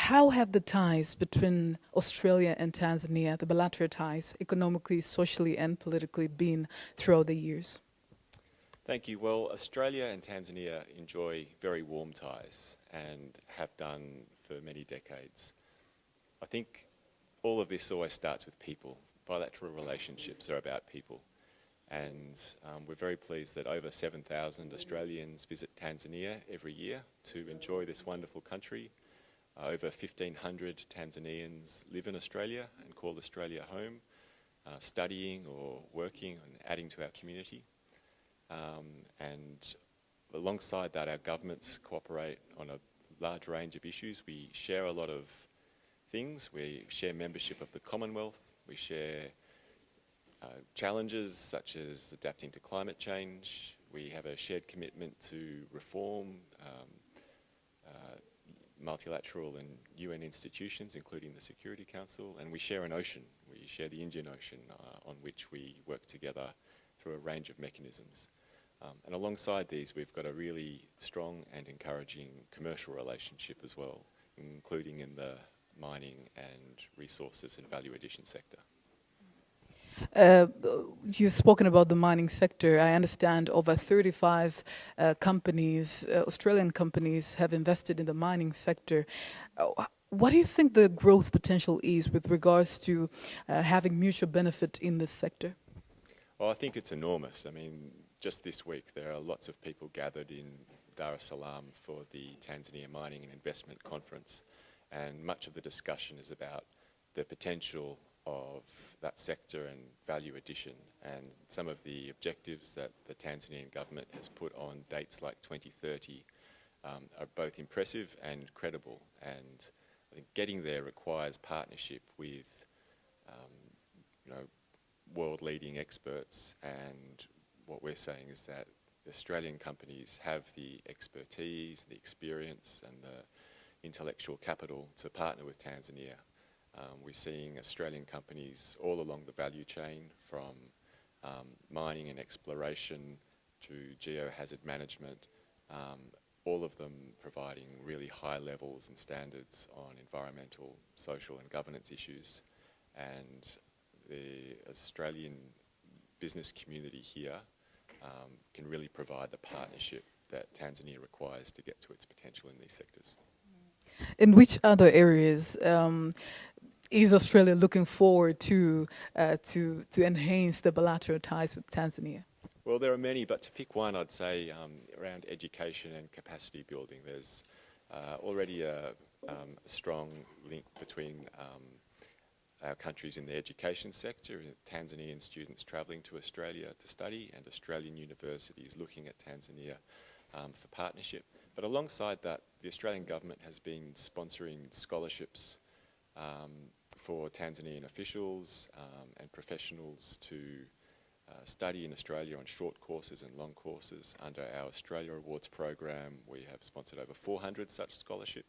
how have the ties between Australia and Tanzania, the bilateral ties, economically, socially, and politically, been throughout the years? Thank you. Well, Australia and Tanzania enjoy very warm ties and have done for many decades. I think all of this always starts with people. Bilateral relationships are about people. And we're very pleased that over 7,000 Australians visit Tanzania every year to enjoy this wonderful country. Over 1,500 Tanzanians live in Australia and call Australia home, studying or working and adding to our community. And alongside that, our governments cooperate on a large range of issues. We share a lot of things. We share membership of the Commonwealth. We share challenges such as adapting to climate change. We have a shared commitment to reform multilateral and UN institutions, including the Security Council, and we share an ocean. We share the Indian Ocean, on which we work together through a range of mechanisms. And alongside these, we've got a really strong and encouraging commercial relationship as well, including in the mining and resources and value addition sector. You've spoken about the mining sector. I understand over 35 companies, Australian companies, have invested in the mining sector. What do you think the growth potential is with regards to having mutual benefit in this sector? Well, I think it's enormous. I mean, just this week there are lots of people gathered in Dar es Salaam for the Tanzania Mining and Investment Conference, and much of the discussion is about the potential of that sector and value addition, and some of the objectives that the Tanzanian government has put on dates like 2030 are both impressive and credible, and I think getting there requires partnership with world-leading experts, and what we're saying is that Australian companies have the expertise, the experience and the intellectual capital to partner with Tanzania. We're seeing Australian companies all along the value chain, from mining and exploration to geohazard management, all of them providing really high levels and standards on environmental, social and governance issues. And the Australian business community here can really provide the partnership that Tanzania requires to get to its potential in these sectors. In which other areas is Australia looking forward to enhance the bilateral ties with Tanzania? Well, there are many, but to pick one, I'd say around education and capacity building. There's already a strong link between our countries in the education sector, Tanzanian students travelling to Australia to study, and Australian universities looking at Tanzania for partnership. But alongside that, the Australian government has been sponsoring scholarships for Tanzanian officials and professionals to study in Australia on short courses and long courses. Under our Australia Awards program, we have sponsored over 400 such scholarships.